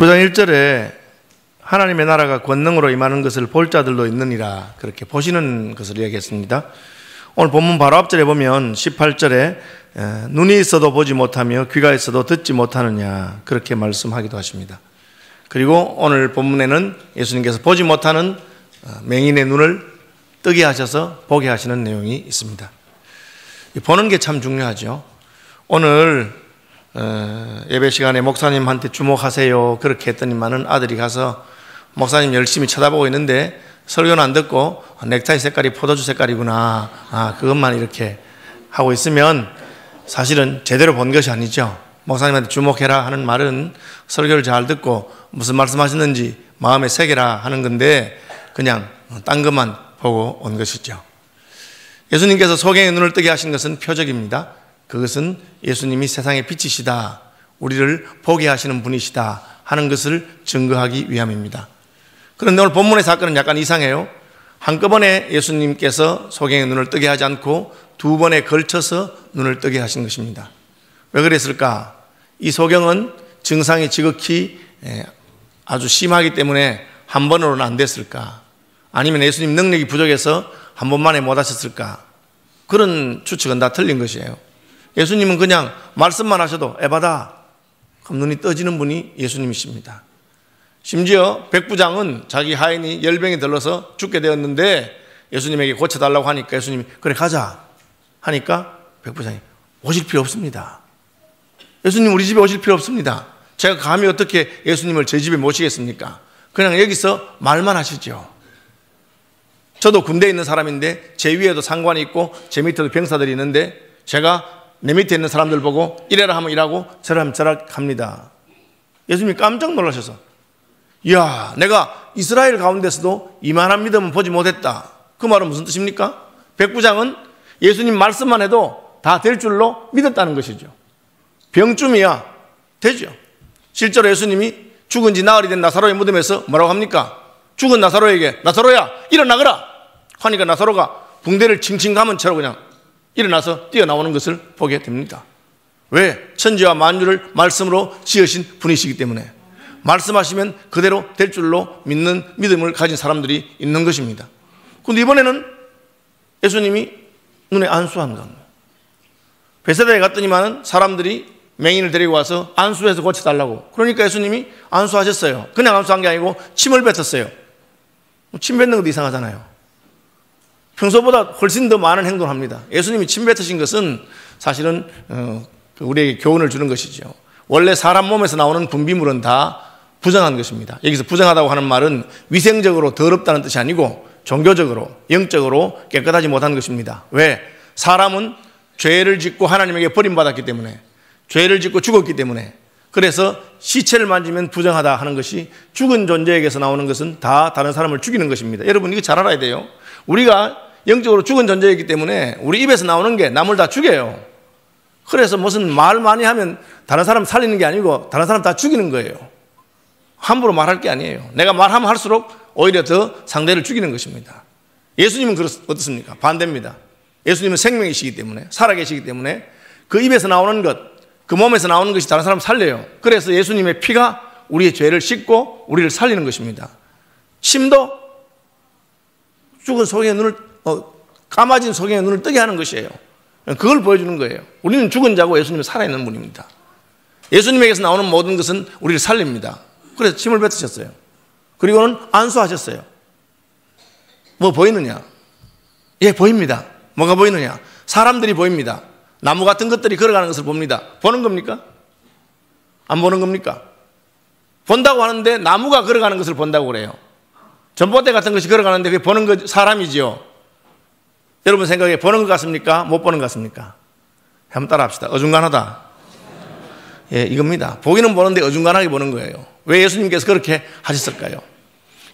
9장 1절에 하나님의 나라가 권능으로 임하는 것을 볼 자들도 있느니라, 그렇게 보시는 것을 이야기했습니다. 오늘 본문 바로 앞절에 보면 18절에 눈이 있어도 보지 못하며 귀가 있어도 듣지 못하느냐, 그렇게 말씀하기도 하십니다. 그리고 오늘 본문에는 예수님께서 보지 못하는 맹인의 눈을 뜨게 하셔서 보게 하시는 내용이 있습니다. 보는 게 참 중요하죠. 오늘 예배 시간에 목사님한테 주목하세요 그렇게 했더니만은 아들이 가서 목사님 열심히 쳐다보고 있는데 설교는 안 듣고 넥타이 색깔이 포도주 색깔이구나, 그것만 이렇게 하고 있으면 사실은 제대로 본 것이 아니죠. 목사님한테 주목해라 하는 말은 설교를 잘 듣고 무슨 말씀하셨는지 마음에 새겨라 하는 건데 그냥 딴 것만 보고 온 것이죠. 예수님께서 소경의 눈을 뜨게 하신 것은 표적입니다. 그것은 예수님이 세상의 빛이시다, 우리를 보게 하시는 분이시다 하는 것을 증거하기 위함입니다. 그런데 오늘 본문의 사건은 약간 이상해요. 한꺼번에 예수님께서 소경의 눈을 뜨게 하지 않고 두 번에 걸쳐서 눈을 뜨게 하신 것입니다. 왜 그랬을까? 이 소경은 증상이 지극히 아주 심하기 때문에 한 번으로는 안 됐을까? 아니면 예수님 능력이 부족해서 한 번만에 못 하셨을까? 그런 추측은 다 틀린 것이에요. 예수님은 그냥 말씀만 하셔도 에바다, 그럼 눈이 떠지는 분이 예수님이십니다. 심지어 백부장은 자기 하인이 열병이 들러서 죽게 되었는데 예수님에게 고쳐달라고 하니까 예수님이 그래 가자 하니까 백부장이 오실 필요 없습니다. 예수님 우리 집에 오실 필요 없습니다. 제가 감히 어떻게 예수님을 제 집에 모시겠습니까? 그냥 여기서 말만 하시죠. 저도 군대에 있는 사람인데 제 위에도 상관이 있고 제 밑에도 병사들이 있는데 제가 내 밑에 있는 사람들 보고 이래라 하면 일하고 저라 하면 저라 합니다. 예수님이 깜짝 놀라셔서 이야, 내가 이스라엘 가운데서도 이만한 믿음은 보지 못했다. 그 말은 무슨 뜻입니까? 백부장은 예수님 말씀만 해도 다 될 줄로 믿었다는 것이죠. 병쯤이야 되죠. 실제로 예수님이 죽은 지 나흘이 된 나사로의 무덤에서 뭐라고 합니까? 죽은 나사로에게 나사로야 일어나거라 하니까 나사로가 붕대를 칭칭 감은 채로 그냥 일어나서 뛰어나오는 것을 보게 됩니다. 왜? 천지와 만유를 말씀으로 지으신 분이시기 때문에 말씀하시면 그대로 될 줄로 믿는 믿음을 가진 사람들이 있는 것입니다. 그런데 이번에는 예수님이 눈에 안수한 겁니다. 베세다에 갔더니만 사람들이 맹인을 데리고 와서 안수해서 고쳐달라고. 그러니까 예수님이 안수하셨어요. 그냥 안수한 게 아니고 침을 뱉었어요. 침 뱉는 것도 이상하잖아요. 평소보다 훨씬 더 많은 행동을 합니다. 예수님이 침 뱉으신 것은 사실은 우리에게 교훈을 주는 것이죠. 원래 사람 몸에서 나오는 분비물은 다 부정한 것입니다. 여기서 부정하다고 하는 말은 위생적으로 더럽다는 뜻이 아니고 종교적으로 영적으로 깨끗하지 못한 것입니다. 왜? 사람은 죄를 짓고 하나님에게 버림받았기 때문에, 죄를 짓고 죽었기 때문에, 그래서 시체를 만지면 부정하다 하는 것이 죽은 존재에게서 나오는 것은 다 다른 사람을 죽이는 것입니다. 여러분 이거 잘 알아야 돼요. 우리가 영적으로 죽은 존재이기 때문에 우리 입에서 나오는 게 남을 다 죽여요. 그래서 무슨 말 많이 하면 다른 사람 살리는 게 아니고 다른 사람 다 죽이는 거예요. 함부로 말할 게 아니에요. 내가 말하면 할수록 오히려 더 상대를 죽이는 것입니다. 예수님은 어떻습니까? 반대입니다. 예수님은 생명이시기 때문에, 살아계시기 때문에 그 입에서 나오는 것, 그 몸에서 나오는 것이 다른 사람 살려요. 그래서 예수님의 피가 우리의 죄를 씻고 우리를 살리는 것입니다. 침도 죽은 소경의 눈을 까마진 소경의 눈을 뜨게 하는 것이에요. 그걸 보여주는 거예요. 우리는 죽은 자고 예수님은 살아있는 분입니다. 예수님에게서 나오는 모든 것은 우리를 살립니다. 그래서 침을 뱉으셨어요. 그리고는 안수하셨어요. 뭐 보이느냐? 예, 보입니다. 뭐가 보이느냐? 사람들이 보입니다. 나무 같은 것들이 걸어가는 것을 봅니다. 보는 겁니까? 안 보는 겁니까? 본다고 하는데 나무가 걸어가는 것을 본다고 그래요. 전봇대 같은 것이 걸어가는데 그게 보는 것 사람이지요. 여러분 생각에 보는 것 같습니까? 못 보는 것 같습니까? 한번 따라 합시다. 어중간하다. 예, 이겁니다. 보기는 보는데 어중간하게 보는 거예요. 왜 예수님께서 그렇게 하셨을까요?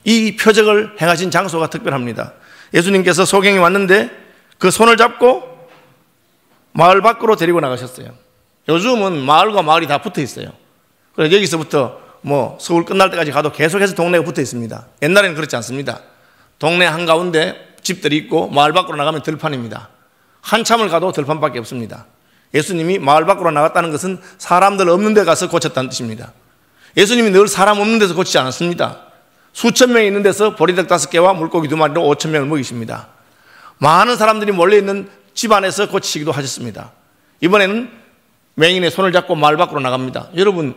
이 표적을 행하신 장소가 특별합니다. 예수님께서 소경이 왔는데 그 손을 잡고 마을 밖으로 데리고 나가셨어요. 요즘은 마을과 마을이 다 붙어 있어요. 그래서 여기서부터 뭐 서울 끝날 때까지 가도 계속해서 동네가 붙어 있습니다. 옛날에는 그렇지 않습니다. 동네 한가운데 집들이 있고 마을 밖으로 나가면 들판입니다. 한참을 가도 들판밖에 없습니다. 예수님이 마을 밖으로 나갔다는 것은 사람들 없는 데 가서 고쳤다는 뜻입니다. 예수님이 늘 사람 없는 데서 고치지 않았습니다. 수천 명이 있는 데서 보리떡 5개와 물고기 2마리로 5천 명을 먹이십니다. 많은 사람들이 몰려있는 집안에서 고치시기도 하셨습니다. 이번에는 맹인의 손을 잡고 마을 밖으로 나갑니다. 여러분,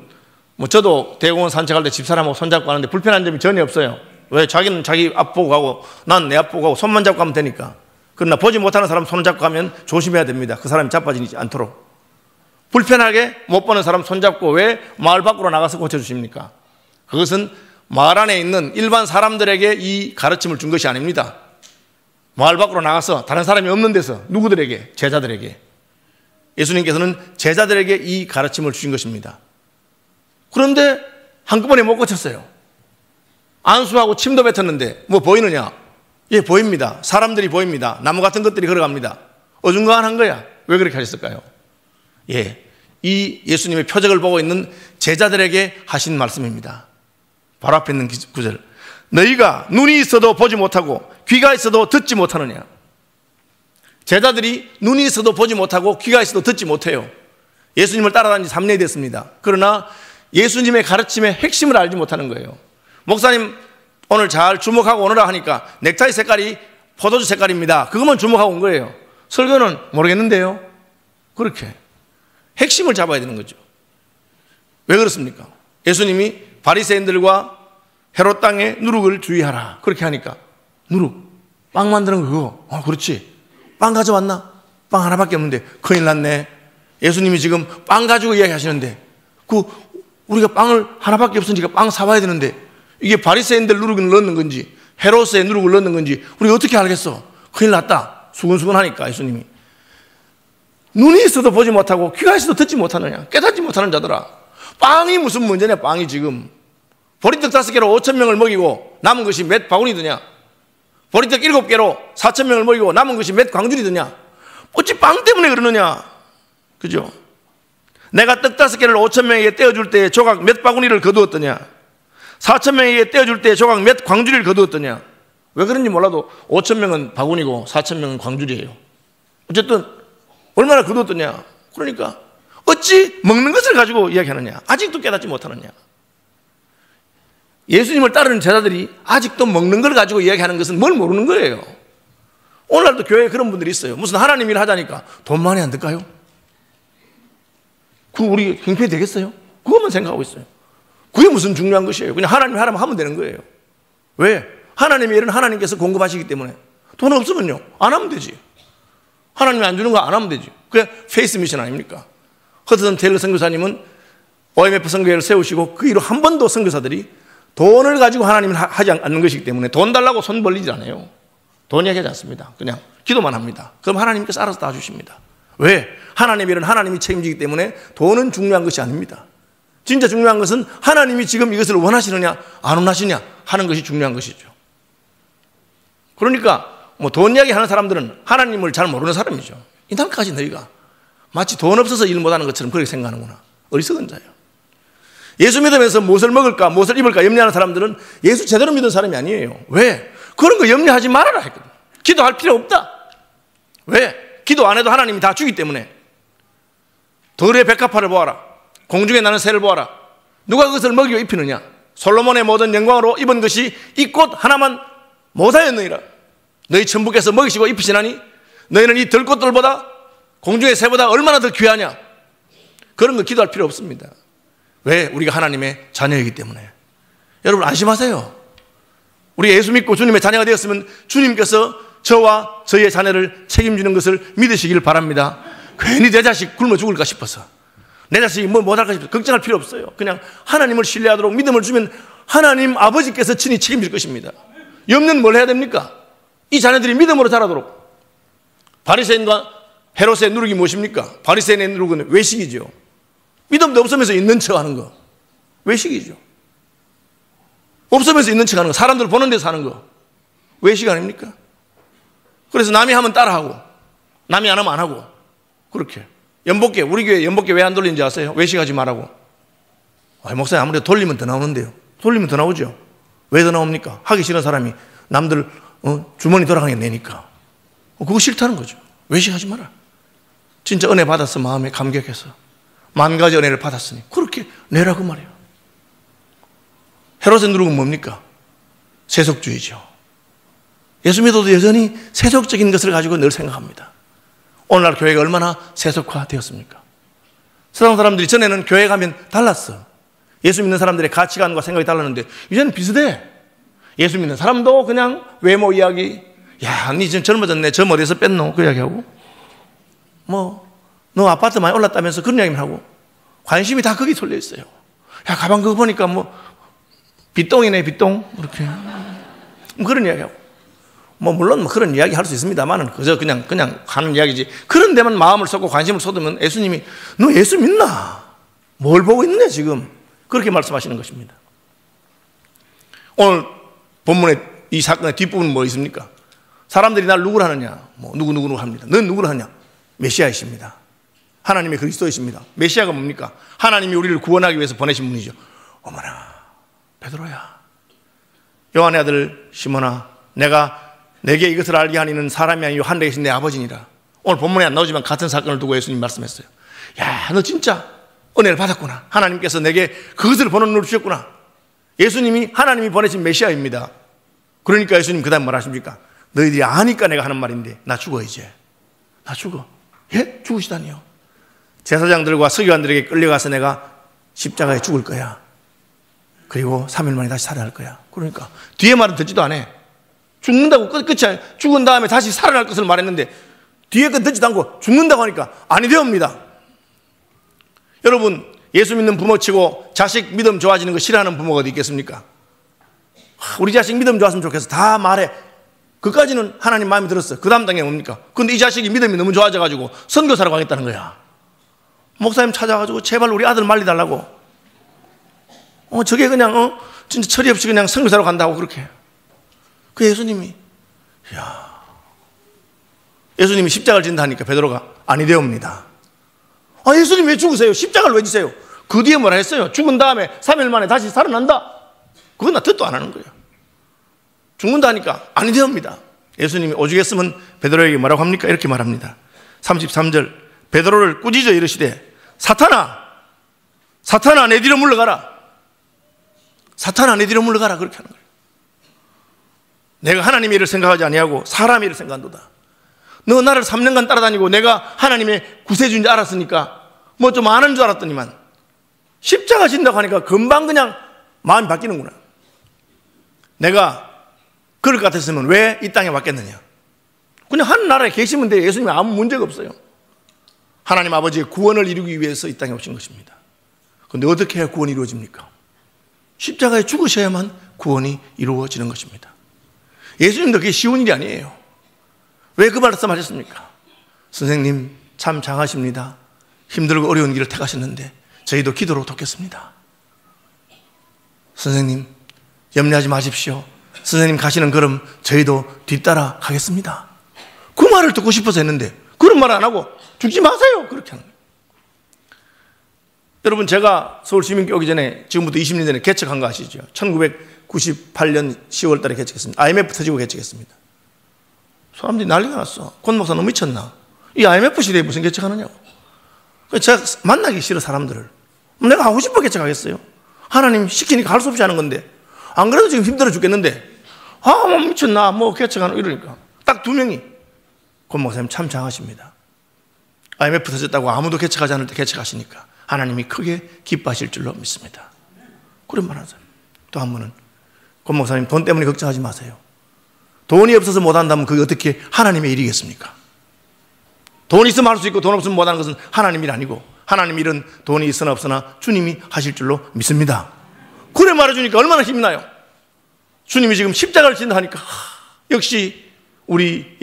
저도 대공원 산책할 때 집사람하고 손잡고 가는데 불편한 점이 전혀 없어요. 왜? 자기는 자기 앞 보고 가고 난 내 앞 보고 가고 손만 잡고 가면 되니까. 그러나 보지 못하는 사람 손을 잡고 가면 조심해야 됩니다. 그 사람이 자빠지지 않도록. 불편하게 못 보는 사람 손잡고 왜 마을 밖으로 나가서 고쳐주십니까? 그것은 마을 안에 있는 일반 사람들에게 이 가르침을 준 것이 아닙니다. 마을 밖으로 나가서 다른 사람이 없는 데서 누구들에게? 제자들에게. 예수님께서는 제자들에게 이 가르침을 주신 것입니다. 그런데 한꺼번에 못 고쳤어요. 안수하고 침도 뱉었는데 뭐 보이느냐? 예, 보입니다. 사람들이 보입니다. 나무 같은 것들이 걸어갑니다. 어중간한 거야. 왜 그렇게 하셨을까요? 예, 이 예수님의 표적을 보고 있는 제자들에게 하신 말씀입니다. 바로 앞에 있는 구절. 너희가 눈이 있어도 보지 못하고 귀가 있어도 듣지 못하느냐? 제자들이 눈이 있어도 보지 못하고 귀가 있어도 듣지 못해요. 예수님을 따라다닌 지 3년이 됐습니다. 그러나 예수님의 가르침의 핵심을 알지 못하는 거예요. 목사님 오늘 잘 주목하고 오느라 하니까 넥타이 색깔이 포도주 색깔입니다. 그것만 주목하고 온 거예요. 설교는 모르겠는데요. 그렇게 핵심을 잡아야 되는 거죠. 왜 그렇습니까? 예수님이 바리새인들과 헤롯 땅의 누룩을 주의하라 그렇게 하니까 누룩, 빵 만드는 거 그거 그렇지. 빵 가져왔나? 빵 하나밖에 없는데 큰일 났네. 예수님이 지금 빵 가지고 이야기하시는데 우리가 빵을 하나밖에 없으니까 빵 사와야 되는데 이게 바리새인들 누룩을 넣는 건지 헤롯의 누룩을 넣는 건지 우리가 어떻게 알겠어? 큰일 났다. 수근수근하니까 예수님이 눈이 있어도 보지 못하고 귀가 있어도 듣지 못하느냐? 깨닫지 못하는 자들아. 빵이 무슨 문제냐? 빵이 지금 보리떡 5개로 5천 명을 먹이고 남은 것이 몇 바구니 드냐? 보리떡 7개로 4천 명을 먹이고 남은 것이 몇 광줄이 드냐? 어찌 빵 때문에 그러느냐? 그죠? 내가 떡 5개를 5천 명에게 떼어줄 때 조각 몇 바구니를 거두었더냐? 4천 명에게 떼어줄 때 조각 몇 광줄이를 거두었더냐? 왜 그런지 몰라도 5천 명은 바구니고 4천 명은 광줄이에요. 어쨌든 얼마나 거두었더냐? 그러니까 어찌 먹는 것을 가지고 이야기하느냐? 아직도 깨닫지 못하느냐? 예수님을 따르는 제자들이 아직도 먹는 걸 가지고 이야기하는 것은 뭘 모르는 거예요. 오늘날도 교회에 그런 분들이 있어요. 무슨 하나님 일 하자니까 돈 많이 안 들까요? 그거 우리 형편이 되겠어요? 그것만 생각하고 있어요. 그게 무슨 중요한 것이에요. 그냥 하나님이 하라면 하면 되는 거예요. 왜? 하나님의 일은 하나님께서 공급하시기 때문에. 돈 없으면요 안 하면 되지. 하나님이 안 주는 거 안 하면 되지. 그게 페이스 미션 아닙니까? 허드슨 테일러 선교사님은 OMF 선교회를 세우시고 그 이후 한 번도 선교사들이 돈을 가지고 하나님을 하지 않는 것이기 때문에 돈 달라고 손 벌리지 않아요. 돈 얘기하지 않습니다. 그냥 기도만 합니다. 그럼 하나님께서 알아서 다 주십니다. 왜? 하나님의 일은 하나님이 책임지기 때문에 돈은 중요한 것이 아닙니다. 진짜 중요한 것은 하나님이 지금 이것을 원하시느냐 안 원하시냐 하는 것이 중요한 것이죠. 그러니까 돈 이야기 하는 사람들은 하나님을 잘 모르는 사람이죠. 이날까지 너희가 마치 돈 없어서 일 못하는 것처럼 그렇게 생각하는구나. 어리석은 자예요. 예수 믿으면서 무엇을 먹을까 무엇을 입을까 염려하는 사람들은 예수 제대로 믿은 사람이 아니에요. 왜? 그런 거 염려하지 말아라 했거든. 기도할 필요 없다. 왜? 기도 안 해도 하나님이 다 주기 때문에. 들의 백합화를 보아라. 공중에 나는 새를 보아라. 누가 그것을 먹이고 입히느냐? 솔로몬의 모든 영광으로 입은 것이 이 꽃 하나만 못하였느니라. 너희 천부께서 먹이시고 입히시나니 너희는 이 들꽃들보다 공중의 새보다 얼마나 더 귀하냐? 그런 거 기도할 필요 없습니다. 왜? 우리가 하나님의 자녀이기 때문에. 여러분 안심하세요. 우리 예수 믿고 주님의 자녀가 되었으면 주님께서 저와 저희의 자녀를 책임지는 것을 믿으시길 바랍니다. 괜히 내 자식 굶어 죽을까 싶어서 내 자식이 뭐 못할까 싶어서 걱정할 필요 없어요. 그냥 하나님을 신뢰하도록 믿음을 주면 하나님 아버지께서 친히 책임질 것입니다. 염려는 뭘 해야 됩니까? 이 자녀들이 믿음으로 자라도록. 바리새인과 헤롯의 누룩이 무엇입니까? 바리새인의 누룩은 외식이죠. 믿음도 없으면서 있는 척 하는 거 외식이죠. 없으면서 있는 척 하는 거, 사람들 보는 데서 하는 거 외식 아닙니까? 그래서 남이 하면 따라하고 남이 안 하면 안 하고 그렇게. 연복계, 우리 교회 연복계 왜 안 돌리는지 아세요? 외식하지 말라고. 목사님 아무래도 돌리면 더 나오는데요. 돌리면 더 나오죠. 왜 더 나옵니까? 하기 싫은 사람이 남들 주머니 돌아가게 내니까. 그거 싫다는 거죠. 외식하지 마라. 진짜 은혜 받았어. 마음에 감격해서 10,000가지 은혜를 받았으니 그렇게 내라고 말이에요. 헤롯의 누룩은 뭡니까? 세속주의죠. 예수 믿어도 여전히 세속적인 것을 가지고 늘 생각합니다. 오늘날 교회가 얼마나 세속화되었습니까? 세상 사람들이 전에는 교회 가면 달랐어. 예수 믿는 사람들의 가치관과 생각이 달랐는데 이제는 비슷해. 예수 믿는 사람도 그냥 외모 이야기, 야, 니 지금 젊어졌네, 점 어디서 뺐노? 그 이야기하고, 너 아파트 많이 올랐다면서 그런 이야기만 하고, 관심이 다 거기 쏠려 있어요. 야, 가방 그거 보니까 빗똥이네, 빗똥. 이렇게. 그런 이야기하고. 물론 그런 이야기 할 수 있습니다만은, 그저 그냥 하는 이야기지. 그런 데만 마음을 쏟고 관심을 쏟으면 예수님이, 너 예수 믿나? 뭘 보고 있느냐, 지금? 그렇게 말씀하시는 것입니다. 오늘 본문의 이 사건의 뒷부분은 뭐 있습니까? 사람들이 날 누구를 하느냐? 누구 합니다. 넌 누구를 하냐? 메시아이십니다. 하나님의 그리스도이십니다. 메시아가 뭡니까? 하나님이 우리를 구원하기 위해서 보내신 분이죠. 어머나, 베드로야. 요한의 아들 시몬아, 내게 이것을 알게 하니는 사람이 아니요 하늘에 계신 내 아버지니라. 오늘 본문에 안 나오지만 같은 사건을 두고 예수님 말씀했어요. 야, 너 진짜 은혜를 받았구나. 하나님께서 내게 그것을 번호 누르셨구나. 예수님이 하나님이 보내신 메시아입니다. 그러니까 예수님 그 다음 뭘 하십니까? 너희들이 아니까 내가 하는 말인데 나 죽어 이제. 나 죽어. 예? 죽으시다니요. 제사장들과 서기관들에게 끌려가서 내가 십자가에 죽을 거야. 그리고 3일 만에 다시 살아날 거야. 그러니까 뒤에 말은 듣지도 않아. 죽는다고 끝이 죽은 다음에 다시 살아날 것을 말했는데 뒤에 건 듣지도 않고 죽는다고 하니까 아니 되옵니다. 여러분, 예수 믿는 부모치고 자식 믿음 좋아지는 거 싫어하는 부모가 어디 있겠습니까? 우리 자식 믿음 좋았으면 좋겠어. 다 말해. 그까지는 하나님 마음에 들었어. 그 다음 단계는 뭡니까? 근데 이 자식이 믿음이 너무 좋아져가지고 선교사로 가겠다는 거야. 목사님 찾아가지고 제발 우리 아들 말리달라고. 저게 그냥 진짜 처리 없이 그냥 선교사로 간다고 그렇게. 그 예수님이 예수님이 십자가를 진다 하니까 베드로가 아니 되옵니다. 예수님 왜 죽으세요? 십자가를 왜 지세요? 그 뒤에 뭐라 했어요? 죽은 다음에 3일 만에 다시 살아난다. 그건 나 듣도 안 하는 거예요. 죽는다 하니까 아니 되옵니다. 예수님이 오죽했으면 베드로에게 뭐라고 합니까? 이렇게 말합니다. 33절 베드로를 꾸짖어 이르시되 사탄아 내 뒤로 물러가라. 사탄아 내 뒤로 물러가라. 그렇게 하는 거예요. 내가 하나님의 일을 생각하지 아니하고 사람의 일을 생각한도다. 너 나를 3년간 따라다니고 내가 하나님의 구세주인 줄 알았으니까 좀 아는 줄 알았더니만 십자가 진다고 하니까 금방 그냥 마음이 바뀌는구나. 내가 그럴 것 같았으면 왜 이 땅에 왔겠느냐. 그냥 한 나라에 계시면 돼요. 예수님이 아무 문제가 없어요. 하나님 아버지의 구원을 이루기 위해서 이 땅에 오신 것입니다. 그런데 어떻게 해야 구원이 이루어집니까? 십자가에 죽으셔야만 구원이 이루어지는 것입니다. 예수님도 그게 쉬운 일이 아니에요. 왜 그 말씀하셨습니까? 선생님 참 장하십니다. 힘들고 어려운 길을 택하셨는데 저희도 기도로 돕겠습니다. 선생님 염려하지 마십시오. 선생님 가시는 걸음 저희도 뒤따라 가겠습니다. 그 말을 듣고 싶어서 했는데 그런 말 안 하고 죽지 마세요. 그렇게 하는 거예요. 여러분, 제가 서울시민교회 오기 전에 지금부터 20년 전에 개척한 거 아시죠? 1998년 10월 달에 개척했습니다. IMF 터지고 개척했습니다. 사람들이 난리가 났어. 권 목사 너무 미쳤나? 이 IMF 시대에 무슨 개척하느냐고. 제가 만나기 싫어 사람들을. 내가 하고 싶어 개척하겠어요? 하나님 시키니까 할 수 없이 하는 건데 안 그래도 지금 힘들어 죽겠는데 미쳤나 개척하는 이러니까 딱 2명이 권 목사님 참 장하십니다. IMF 터졌다고 아무도 개척하지 않을 때 개척하시니까 하나님이 크게 기뻐하실 줄로 믿습니다. 그런 말 하세요. 또 한 분은 권 목사님 돈 때문에 걱정하지 마세요. 돈이 없어서 못한다면 그게 어떻게 하나님의 일이겠습니까? 돈 있으면 할 수 있고 돈 없으면 못하는 것은 하나님 일 아니고 하나님 일은 돈이 있으나 없으나 주님이 하실 줄로 믿습니다. 그래 말해주니까 얼마나 힘이 나요. 주님이 지금 십자가를 진다 하니까 역시 우리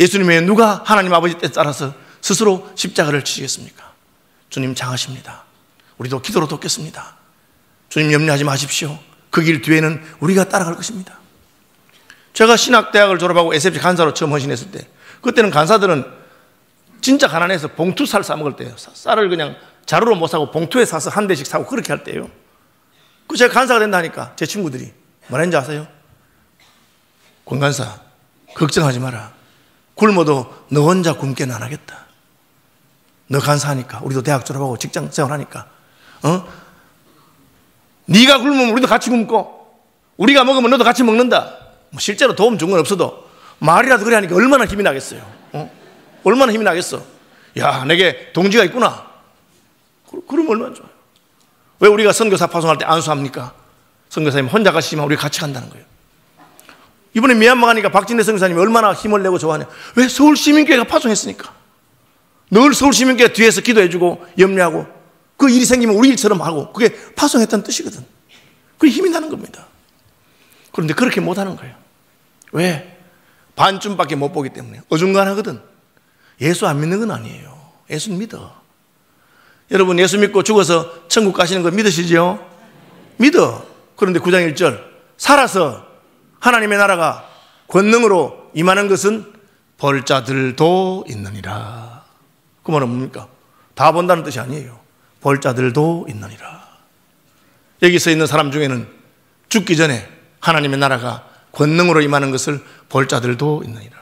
예수님의 누가 하나님 아버지 뜻에 따라서 스스로 십자가를 지시겠습니까? 주님 장하십니다. 우리도 기도로 돕겠습니다. 주님 염려하지 마십시오. 그 길 뒤에는 우리가 따라갈 것입니다. 제가 신학대학을 졸업하고 SFC 간사로 처음 헌신했을 때 그때는 간사들은 진짜 가난해서 봉투 쌀 싸먹을 때예요. 쌀을 그냥 자루로 못 사고 봉투에 사서 한 대씩 사고 그렇게 할 때예요. 그 제가 간사가 된다니까 제 친구들이 뭐라 했는지 아세요? 권 간사 걱정하지 마라. 굶어도 너 혼자 굶게는 안 하겠다. 너 간사하니까 우리도 대학 졸업하고 직장 생활하니까 네가 굶으면 우리도 같이 굶고 우리가 먹으면 너도 같이 먹는다. 뭐 실제로 도움 준 건 없어도 말이라도 그래 하니까 얼마나 힘이 나겠어요. 얼마나 힘이 나겠어. 야, 내게 동지가 있구나. 그러면 얼마나 좋아요. 왜 우리가 선교사 파송할 때 안수합니까? 선교사님 혼자 가시지만 우리 같이 간다는 거예요. 이번에 미얀마 가니까 박진대 선교사님이 얼마나 힘을 내고 좋아하냐. 왜? 서울시민교회가 파송했으니까. 늘 서울시민교회 뒤에서 기도해주고 염려하고 그 일이 생기면 우리 일처럼 하고 그게 파송했다는 뜻이거든. 그게 힘이 나는 겁니다. 그런데 그렇게 못하는 거예요. 왜? 반쯤밖에 못 보기 때문에. 어중간하거든. 예수 안 믿는 건 아니에요. 예수 믿어. 여러분 예수 믿고 죽어서 천국 가시는 거 믿으시죠? 믿어. 그런데 9장 1절 살아서 하나님의 나라가 권능으로 임하는 것은 벌자들도 있느니라. 그 말은 뭡니까? 다 본다는 뜻이 아니에요. 벌자들도 있느니라. 여기 서 있는 사람 중에는 죽기 전에 하나님의 나라가 권능으로 임하는 것을 볼 자들도 있느니라.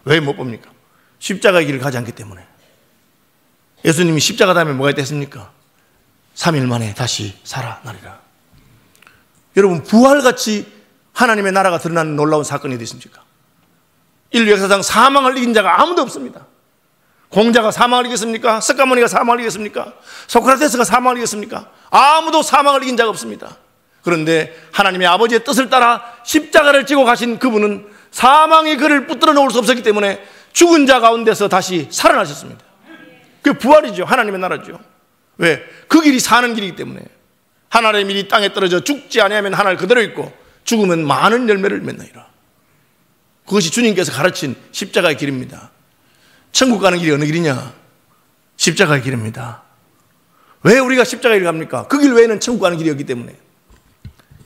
왜 못 봅니까? 십자가의 길을 가지 않기 때문에. 예수님이 십자가 다음에 뭐가 됐습니까? 3일 만에 다시 살아나리라. 여러분 부활같이 하나님의 나라가 드러나는 놀라운 사건이 어디 있습니까? 인류 역사상 사망을 이긴 자가 아무도 없습니다. 공자가 사망을 이겼습니까? 석가모니가 사망을 이겼습니까? 소크라테스가 사망을 이겼습니까? 아무도 사망을 이긴 자가 없습니다. 그런데 하나님의 아버지의 뜻을 따라 십자가를 지고 가신 그분은 사망이 그를 붙들어 놓을 수 없었기 때문에 죽은 자 가운데서 다시 살아나셨습니다. 그게 부활이죠. 하나님의 나라죠. 왜? 그 길이 사는 길이기 때문에. 하나님의 밀이 땅에 떨어져 죽지 아니하면 하늘 그대로 있고 죽으면 많은 열매를 맺느니라. 그것이 주님께서 가르친 십자가의 길입니다. 천국 가는 길이 어느 길이냐? 십자가의 길입니다. 왜 우리가 십자가의 길을 갑니까? 그 길 외에는 천국 가는 길이 없기 때문에.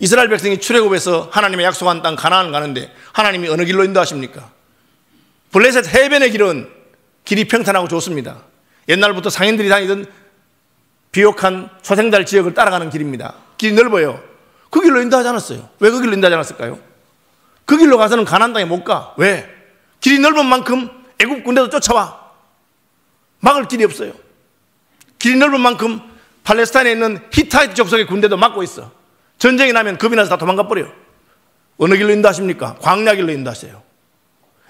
이스라엘 백성이 출애굽해서 하나님의 약속한 땅 가나안 가는데 하나님이 어느 길로 인도하십니까? 블레셋 해변의 길은 길이 평탄하고 좋습니다. 옛날부터 상인들이 다니던 비옥한 소생달 지역을 따라가는 길입니다. 길이 넓어요. 그 길로 인도하지 않았어요. 왜 그 길로 인도하지 않았을까요? 그 길로 가서는 가나안 땅에 못 가. 왜? 길이 넓은 만큼 애굽 군대도 쫓아와. 막을 길이 없어요. 길이 넓은 만큼 팔레스타인에 있는 히타이트 족속의 군대도 막고 있어. 전쟁이 나면 겁이 나서 다 도망가 버려. 어느 길로 인도하십니까? 광야 길로 인도하세요.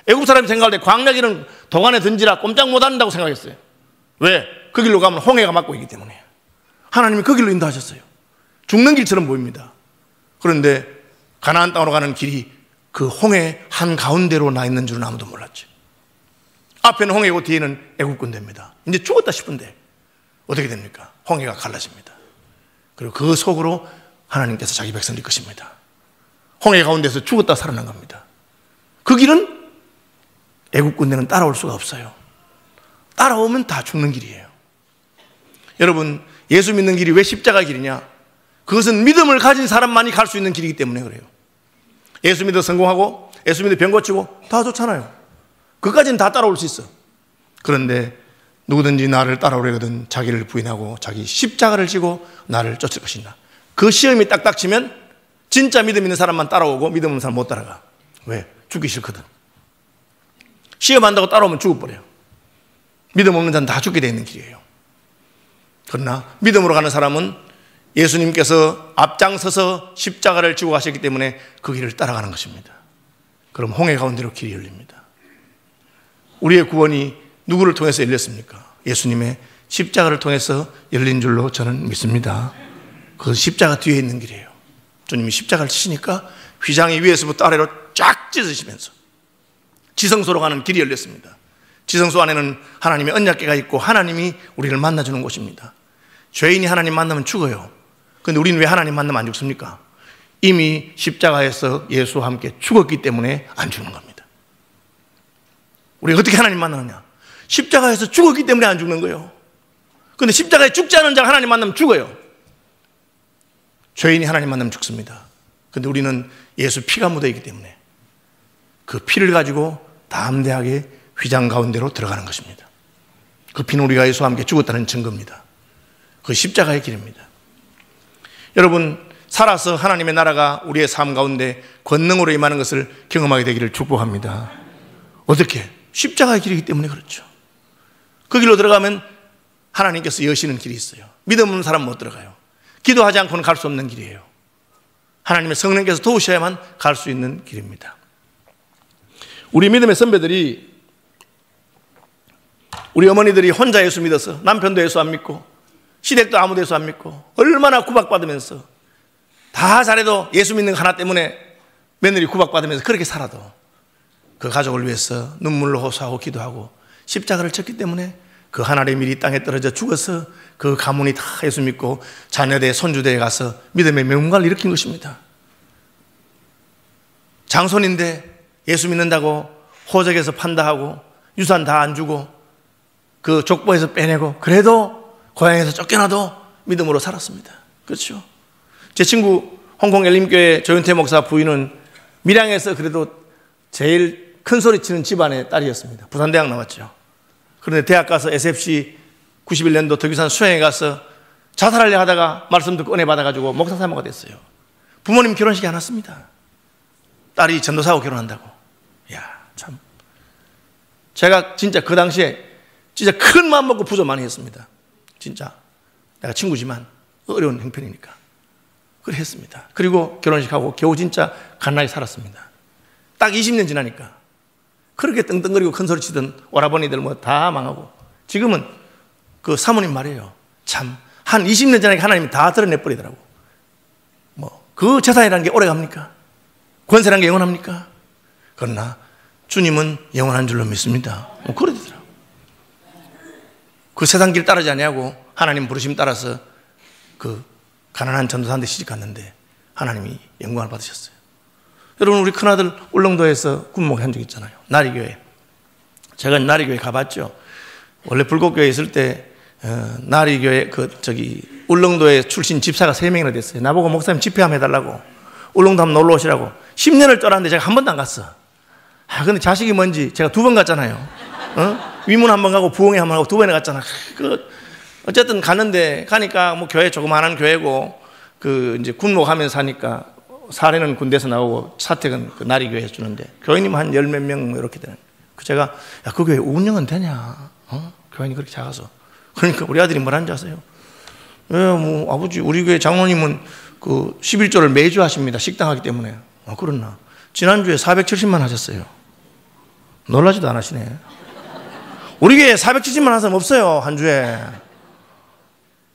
애굽 사람이 생각할 때 광야 길은 동안에 던지라 꼼짝 못 한다고 생각했어요. 왜? 그 길로 가면 홍해가 막고 있기 때문에. 하나님이 그 길로 인도하셨어요. 죽는 길처럼 보입니다. 그런데 가나안 땅으로 가는 길이 그 홍해 한가운데로 나 있는 줄은 아무도 몰랐죠. 앞에는 홍해고 뒤에는 애굽 군대입니다. 이제 죽었다 싶은데 어떻게 됩니까? 홍해가 갈라집니다. 그리고 그 속으로 하나님께서 자기 백성을 이끄십니다. 홍해 가운데서 죽었다 살아난 겁니다. 그 길은 애굽 군대는 따라올 수가 없어요. 따라오면 다 죽는 길이에요. 여러분 예수 믿는 길이 왜 십자가 길이냐? 그것은 믿음을 가진 사람만이 갈 수 있는 길이기 때문에 그래요. 예수 믿어 성공하고 예수 믿어 병 고치고 다 좋잖아요. 그까지는 다 따라올 수 있어. 그런데 누구든지 나를 따라오려거든 자기를 부인하고 자기 십자가를 지고 나를 쫓을 것이다. 그 시험이 딱딱 치면 진짜 믿음 있는 사람만 따라오고 믿음 없는 사람 못 따라가. 왜? 죽기 싫거든. 시험한다고 따라오면 죽어버려요. 믿음 없는 자는 다 죽게 되어 있는 길이에요. 그러나 믿음으로 가는 사람은 예수님께서 앞장서서 십자가를 지고 가셨기 때문에 그 길을 따라가는 것입니다. 그럼 홍해 가운데로 길이 열립니다. 우리의 구원이 누구를 통해서 열렸습니까? 예수님의 십자가를 통해서 열린 줄로 저는 믿습니다. 그것은 십자가 뒤에 있는 길이에요. 주님이 십자가를 치시니까 휘장이 위에서부터 아래로 쫙 찢어지면서 지성소로 가는 길이 열렸습니다. 지성소 안에는 하나님의 언약궤가 있고 하나님이 우리를 만나주는 곳입니다. 죄인이 하나님 만나면 죽어요. 그런데 우리는 왜 하나님 만나면 안 죽습니까? 이미 십자가에서 예수와 함께 죽었기 때문에 안 죽는 겁니다. 우리가 어떻게 하나님 만나느냐? 십자가에서 죽었기 때문에 안 죽는 거예요. 그런데 십자가에 죽지 않은 자가 하나님 만나면 죽어요. 죄인이 하나님 만나면 죽습니다. 그런데 우리는 예수 피가 묻어있기 때문에 그 피를 가지고 담대하게 휘장 가운데로 들어가는 것입니다. 그 피는 우리가 예수와 함께 죽었다는 증거입니다. 그 십자가의 길입니다. 여러분 살아서 하나님의 나라가 우리의 삶 가운데 권능으로 임하는 것을 경험하게 되기를 축복합니다. 어떻게? 십자가의 길이기 때문에 그렇죠. 그 길로 들어가면 하나님께서 여시는 길이 있어요. 믿음 없는 사람은 못 들어가요. 기도하지 않고는 갈 수 없는 길이에요. 하나님의 성령께서 도우셔야만 갈 수 있는 길입니다. 우리 믿음의 선배들이, 우리 어머니들이 혼자 예수 믿어서 남편도 예수 안 믿고 시댁도 아무도 예수 안 믿고 얼마나 구박받으면서 다 잘해도 예수 믿는 거 하나 때문에 며느리 구박받으면서 그렇게 살아도 그 가족을 위해서 눈물로 호소하고 기도하고 십자가를 쳤기 때문에 그 하나님의 밀이 땅에 떨어져 죽어서 그 가문이 다 예수 믿고 자녀대 손주대에 가서 믿음의 명문가를 일으킨 것입니다. 장손인데 예수 믿는다고 호적에서 판다 하고 유산 다 안 주고 그 족보에서 빼내고 그래도 고향에서 쫓겨나도 믿음으로 살았습니다. 그렇죠? 제 친구 홍콩 엘림교회 조윤태 목사 부인은 밀양에서 그래도 제일 큰 소리 치는 집안의 딸이었습니다. 부산대학 나왔죠. 그런데 대학 가서 SFC 91년도 덕유산 수행에 가서 자살하려 하다가 말씀 듣고 은혜 받아가지고 목사 사모가 됐어요. 부모님 결혼식에 안 왔습니다. 딸이 전도사하고 결혼한다고. 이야, 참. 제가 진짜 그 당시에 진짜 큰 마음 먹고 부조 많이 했습니다. 진짜. 내가 친구지만 어려운 형편이니까. 그래 했습니다. 그리고 결혼식하고 겨우 진짜 갓나게 살았습니다. 딱 20년 지나니까 그렇게 떵떵거리고 큰 소리 치던 오라버니들 뭐 다 망하고 지금은 그 사모님 말이에요. 참, 한 20년 전에 하나님이 다 드러내버리더라고. 뭐, 그 재산이라는 게 오래 갑니까? 권세라는 게 영원합니까? 그러나 주님은 영원한 줄로 믿습니다. 뭐 그러더라고요. 그 세상 길 따르지 아니하고 하나님 부르심 따라서 그 가난한 전도사한테 시집 갔는데 하나님이 영광을 받으셨어요. 여러분, 우리 큰아들 울릉도에서 군목한 적 있잖아요. 나리교회. 제가 나리교회 가봤죠. 원래 불국교회에 있을 때 나리교회 울릉도에 출신 집사가 3명이나 됐어요. 나보고 목사님 집회 한번 해달라고, 울릉도 한번 놀러 오시라고 10년을 떠났는데 제가 한 번도 안 갔어. 근데 자식이 뭔지 제가 2번 갔잖아요. 위문 한 번 가고 부흥회 한 번 가고 2번에 갔잖아. 어쨌든 가는데 가니까 뭐 교회 조그마한 교회고 이제 군목하면서 하니까 사례는 군대에서 나오고 사택은 그 나리교회에서 주는데 교인님 한 10몇 명 뭐 이렇게 되는. 제가 야, 그 교회 운영은 되냐? 교인이 그렇게 작아서. 그러니까 우리 아들이 뭐라는지 아세요? 뭐 아버지 우리 교회 장로님은 그 11조를 매주 하십니다. 식당 하기 때문에. 그렇나? 지난주에 470만 하셨어요. 놀라지도 않으시네. 우리 교회에 470만 한 사람 없어요. 한 주에.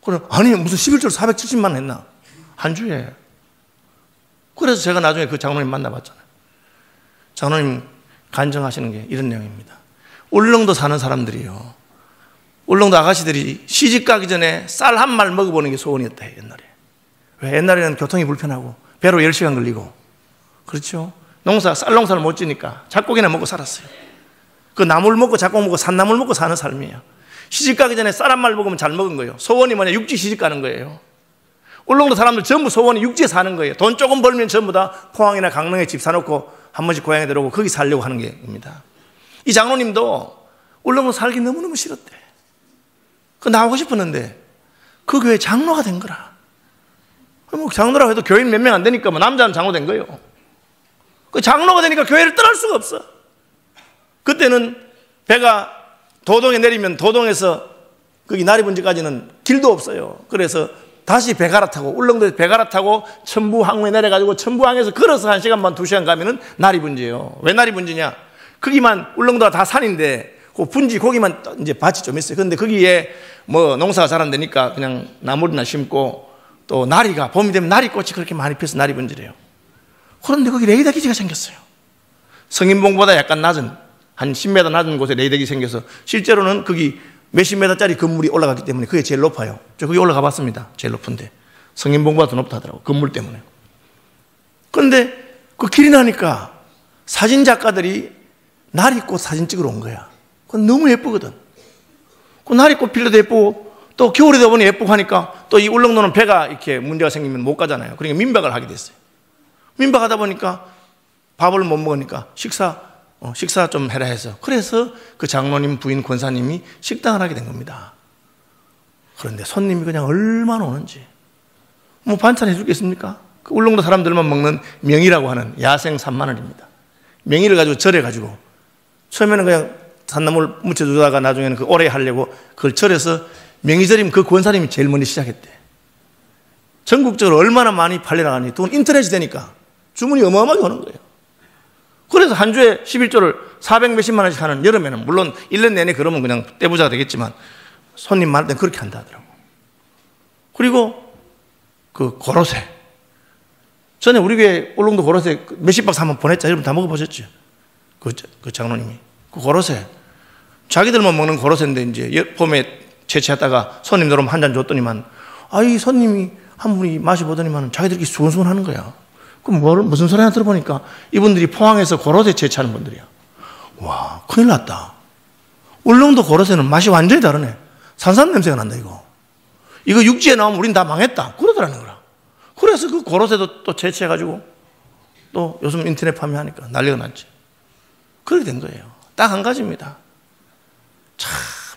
그래, 아니 무슨 11조를 470만 했나? 한 주에. 그래서 제가 나중에 그 장로님 만나봤잖아요. 장로님 간증하시는 게 이런 내용입니다. 울릉도 사는 사람들이요, 울릉도 아가씨들이 시집 가기 전에 쌀 한 말 먹어보는 게 소원이었다 해요. 옛날에. 왜? 옛날에는 교통이 불편하고 배로 10시간 걸리고, 그렇죠? 쌀 농사를 못 지니까 잡곡이나 먹고 살았어요. 그 나물 먹고 잡곡 먹고 산나물 먹고 사는 삶이에요. 시집 가기 전에 쌀 한 말 먹으면 잘 먹은 거예요. 소원이 뭐냐? 육지 시집 가는 거예요. 울릉도 사람들 전부 소원이 육지에 사는 거예요. 돈 조금 벌면 전부 다 포항이나 강릉에 집 사놓고 한 번씩 고향에 들어오고 거기 살려고 하는 게입니다. 이 장로님도 울릉도 살기 너무너무 싫었대. 나오고 싶었는데 그 교회 장로가 된 거라. 뭐 장로라고 해도 교인 몇 명 안 되니까 뭐 남자는 장로 된 거예요. 그 장로가 되니까 교회를 떠날 수가 없어. 그때는 배가 도동에 내리면 도동에서 거기 나리분지까지는 길도 없어요. 그래서 다시 배 갈아타고 울릉도에서 배 갈아타고 천부항에 내려가지고 천부항에서 걸어서 1시간 반 2시간 가면은 나리분지예요. 왜 나리분지냐? 거기만 울릉도가 다 산인데 그 분지 거기만 이제 밭이 좀 있어요. 그런데 거기에 뭐 농사가 잘 안 되니까 그냥 나물이나 심고 또 나리가 봄이 되면 나리꽃이 그렇게 많이 피어서 나리분지래요. 그런데 거기 레이더 기지가 생겼어요. 성인봉보다 약간 낮은 한 10m 낮은 곳에 레이더 기지가 생겨서 실제로는 거기 몇십 메다짜리 건물이 올라갔기 때문에 그게 제일 높아요. 저 거기 올라가 봤습니다. 제일 높은데 성인봉보다 더 높다 하더라고요. 건물 때문에. 그런데 그 길이 나니까 사진 작가들이 나리꽃 사진 찍으러 온 거야. 그건 너무 예쁘거든. 그 나리꽃 필러도 예쁘고 또 겨울에도 보니 예쁘고 하니까 또 이 울릉도는 배가 이렇게 문제가 생기면 못 가잖아요. 그러니까 민박을 하게 됐어요. 민박하다 보니까 밥을 못 먹으니까 식사 좀 해라 해서, 그래서 그 장로님 부인 권사님이 식당을 하게 된 겁니다. 그런데 손님이 그냥 얼마나 오는지, 뭐 반찬 해주겠습니까? 그 울릉도 사람들만 먹는 명이라고 하는 야생 3만원입니다. 명이를 가지고 절여가지고 처음에는 그냥 산나물 묻혀주다가 나중에는 그 오래 하려고 그걸 절여서 명이 절이면 그 권사님이 제일 먼저 시작했대. 전국적으로 얼마나 많이 팔려나가니 또 인터넷이 되니까 주문이 어마어마하게 오는 거예요. 그래서 한 주에 11조를 400 몇십만 원씩 하는 여름에는 물론 1년 내내 그러면 그냥 떼부자가 되겠지만 손님 많을 땐 그렇게 한다 하더라고. 그리고 그 고로쇠. 전에 우리 교회 울릉도 고로쇠 몇십 박스 한번 보냈자. 여러분 다 먹어보셨죠? 그 장로님이. 그 고로쇠. 자기들만 먹는 고로쇠인데 이제 봄에 채취했다가 손님들 오면 한 잔 줬더니만 이 손님이 한 분이 마셔보더니만 자기들끼리 수근수근 하는 거야. 그럼 무슨 소리 하나 들어보니까 이분들이 포항에서 고로쇠 채취하는 분들이야. 와, 큰일 났다. 울릉도 고로쇠는 맛이 완전히 다르네. 산삼 냄새가 난다, 이거. 이거 육지에 나오면 우린 다 망했다. 그러더라는 거라. 그래서 그 고로쇠도 또 채취해가지고 또 요즘 인터넷 판매하니까 난리가 났지. 그렇게 된 거예요. 딱 한 가지입니다. 참,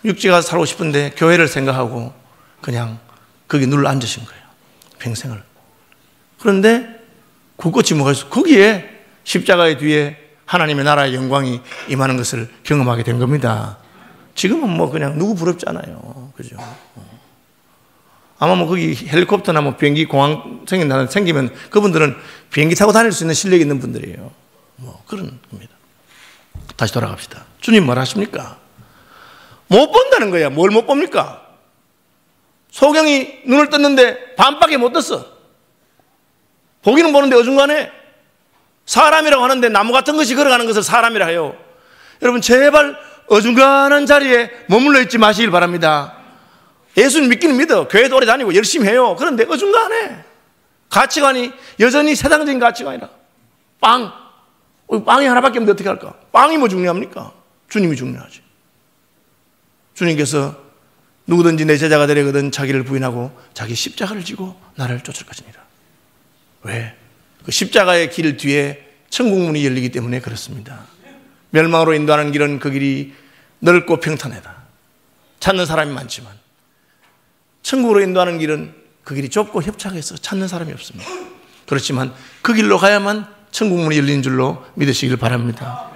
육지 가서 살고 싶은데 교회를 생각하고 그냥 거기 눌러 앉으신 거예요. 평생을. 그런데 굳건히 뭐가 있어? 거기에 십자가의 뒤에 하나님의 나라의 영광이 임하는 것을 경험하게 된 겁니다. 지금은 뭐 그냥 누구 부럽지 않아요. 그죠? 아마 뭐 거기 헬리콥터나 뭐 비행기 공항 생기면 그분들은 비행기 타고 다닐 수 있는 실력이 있는 분들이에요. 뭐 그런 겁니다. 다시 돌아갑시다. 주님 뭘 하십니까? 못 본다는 거야. 뭘 못 봅니까? 소경이 눈을 떴는데 반밖에 못 떴어. 보기는 보는데 어중간해. 사람이라고 하는데 나무 같은 것이 걸어가는 것을 사람이라 해요. 여러분 제발 어중간한 자리에 머물러 있지 마시길 바랍니다. 예수님 믿기는 믿어. 교회도 오래 다니고 열심히 해요. 그런데 어중간해. 가치관이 여전히 세상적인 가치관이라. 빵이 하나밖에 없는데 어떻게 할까? 빵이 뭐 중요합니까? 주님이 중요하지. 주님께서 누구든지 내 제자가 되려거든 자기를 부인하고 자기 십자가를 지고 나를 쫓을 것이니라. 왜? 그 십자가의 길 뒤에 천국문이 열리기 때문에 그렇습니다. 멸망으로 인도하는 길은 그 길이 넓고 평탄하다. 찾는 사람이 많지만 천국으로 인도하는 길은 그 길이 좁고 협착해서 찾는 사람이 없습니다. 그렇지만 그 길로 가야만 천국문이 열리는 줄로 믿으시길 바랍니다.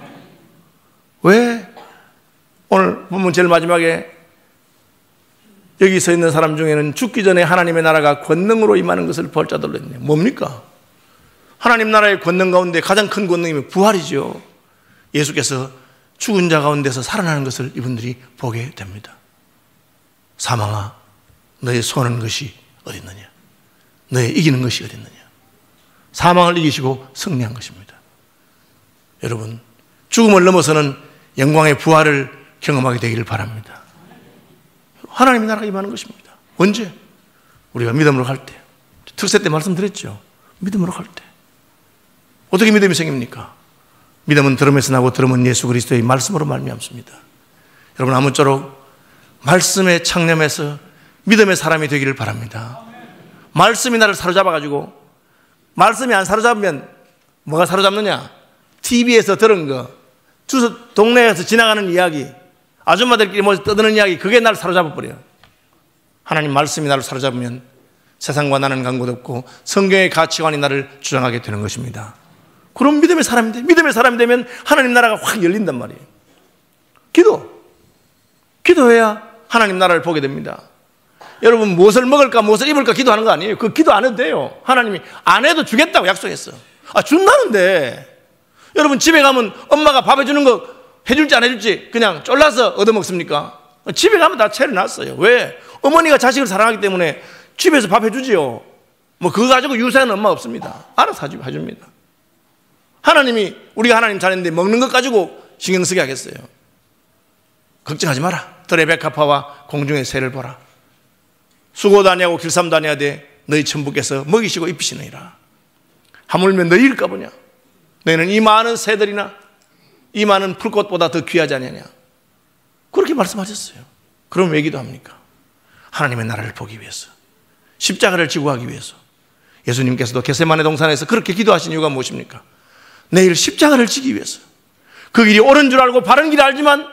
왜? 오늘 본문 제일 마지막에 여기 서 있는 사람 중에는 죽기 전에 하나님의 나라가 권능으로 임하는 것을 볼 자들로 있네요. 뭡니까? 하나님 나라의 권능 가운데 가장 큰 권능이면 부활이죠. 예수께서 죽은 자 가운데서 살아나는 것을 이분들이 보게 됩니다. 사망아, 너의 손은 것이 어디 있느냐? 너의 이기는 것이 어디 있느냐? 사망을 이기시고 승리한 것입니다. 여러분, 죽음을 넘어서는 영광의 부활을 경험하게 되기를 바랍니다. 하나님의 나라가 임하는 것입니다. 언제? 우리가 믿음으로 갈 때. 특세 때 말씀드렸죠. 믿음으로 갈 때. 어떻게 믿음이 생깁니까? 믿음은 들음에서 나고 들음은 예수 그리스도의 말씀으로 말미암습니다. 여러분 아무쪼록 말씀에 창념해서 믿음의 사람이 되기를 바랍니다. 말씀이 나를 사로잡아가지고 말씀이 안 사로잡으면 뭐가 사로잡느냐? TV에서 들은 거, 주소 동네에서 지나가는 이야기, 아줌마들끼리 모여서 떠드는 이야기, 그게 나를 사로잡아버려요. 하나님 말씀이 나를 사로잡으면 세상과 나는 관계도 없고 성경의 가치관이 나를 주장하게 되는 것입니다. 그럼 믿음의 사람이 돼. 믿음의 사람이 되면 하나님 나라가 확 열린단 말이에요. 기도해야 하나님 나라를 보게 됩니다. 여러분 무엇을 먹을까 무엇을 입을까 기도하는 거 아니에요. 그 기도 안 해도 돼요. 하나님이 안 해도 주겠다고 약속했어. 준다는데 여러분 집에 가면 엄마가 밥 해주는 거 해줄지 안 해줄지 그냥 쫄라서 얻어먹습니까? 집에 가면 다 차려놨어요. 왜? 어머니가 자식을 사랑하기 때문에 집에서 밥 해주지요. 뭐 그거 가지고 유세하는 엄마 없습니다. 알아서 해줍니다. 하나님이 우리가 하나님 자녀인데 먹는 것 가지고 신경 쓰게 하겠어요. 걱정하지 마라. 들의 백합화와 공중의 새를 보라. 수고도 아니하고 길쌈도 아니야 돼. 너희 천부께서 먹이시고 입히시느니라. 하물며 너희일까 보냐. 너희는 이 많은 새들이나 이 많은 풀꽃보다 더 귀하지 않느냐. 그렇게 말씀하셨어요. 그럼 왜 기도합니까? 하나님의 나라를 보기 위해서, 십자가를 지고 하기 위해서. 예수님께서도 겟세마네 동산에서 그렇게 기도하신 이유가 무엇입니까? 내일 십자가를 지기 위해서. 그 길이 옳은 줄 알고 바른 길을 알지만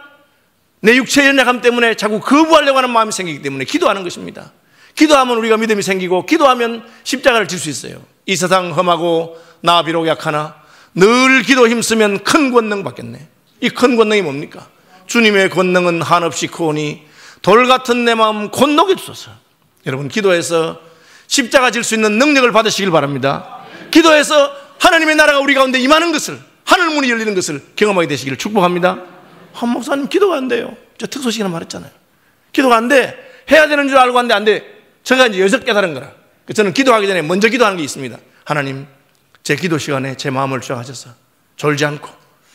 내 육체의 연약함 때문에 자꾸 거부하려고 하는 마음이 생기기 때문에 기도하는 것입니다. 기도하면 우리가 믿음이 생기고 기도하면 십자가를 질 수 있어요. 이 세상 험하고 나 비록 약하나 늘 기도 힘쓰면 큰 권능 받겠네. 이 큰 권능이 뭡니까? 주님의 권능은 한없이 크오니 돌 같은 내 마음 곧 녹여주소서. 여러분 기도해서 십자가 질 수 있는 능력을 받으시길 바랍니다. 기도해서 하나님의 나라가 우리 가운데 임하는 것을, 하늘 문이 열리는 것을 경험하게 되시기를 축복합니다. 한 목사님 기도가 안 돼요. 저 특소식이나 말했잖아요. 기도가 안 돼. 해야 되는 줄 알고 하는데 안 돼. 제가 이제 여섯 깨달은 거라. 저는 기도하기 전에 먼저 기도하는 게 있습니다. 하나님, 제 기도 시간에 제 마음을 주장하셔서 졸지 않고,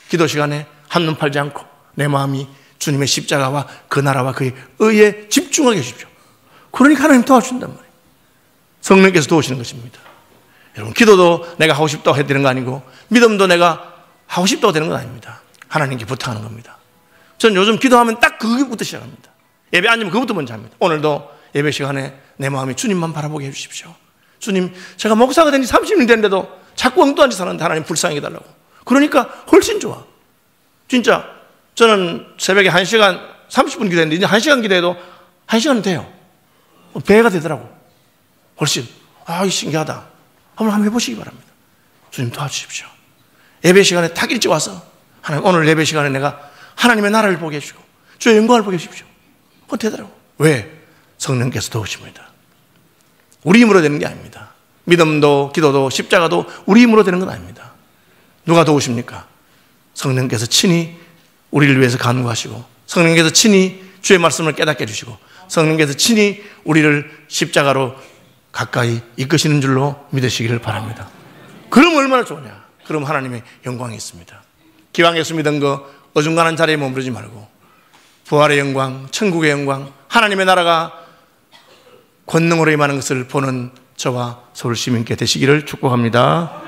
기도 시간에 한눈 팔지 않고 내 마음이 주님의 십자가와 그 나라와 그의 의에 집중하게 해주십시오. 그러니까 하나님 도와준단 말이에요. 성령께서 도우시는 것입니다. 여러분, 기도도 내가 하고 싶다고 해야 되는 거 아니고, 믿음도 내가 하고 싶다고 되는 건 아닙니다. 하나님께 부탁하는 겁니다. 전 요즘 기도하면 딱 그것부터 시작합니다. 예배 앉으면 그것부터 먼저 합니다. 오늘도 예배 시간에 내 마음이 주님만 바라보게 해주십시오. 주님, 제가 목사가 된 지 30년 됐는데도 자꾸 엉뚱한 짓 하는데 하나님 불쌍히 해달라고. 그러니까 훨씬 좋아. 진짜 저는 새벽에 1시간 30분 기도했는데 이제 1시간 기도해도 1시간은 돼요. 배가 되더라고. 훨씬. 아, 이거 신기하다. 한번 해보시기 바랍니다. 주님 도와주십시오. 예배 시간에 딱 일찍 와서 하나님, 오늘 예배 시간에 내가 하나님의 나라를 보게 해주시고 주의 영광을 보게 해주십시오. 그거 되더라고. 왜? 성령께서 도우십니다. 우리 힘으로 되는 게 아닙니다. 믿음도 기도도 십자가도 우리 힘으로 되는 건 아닙니다. 누가 도우십니까? 성령께서 친히 우리를 위해서 간구하시고, 성령께서 친히 주의 말씀을 깨닫게 해주시고, 성령께서 친히 우리를 십자가로 가까이 이끄시는 줄로 믿으시기를 바랍니다. 그럼 얼마나 좋으냐. 그럼 하나님의 영광이 있습니다. 기왕 예수 믿은 거 어중간한 자리에 머무르지 말고 부활의 영광, 천국의 영광, 하나님의 나라가 권능으로 임하는 것을 보는 저와 서울 시민께 되시기를 축복합니다.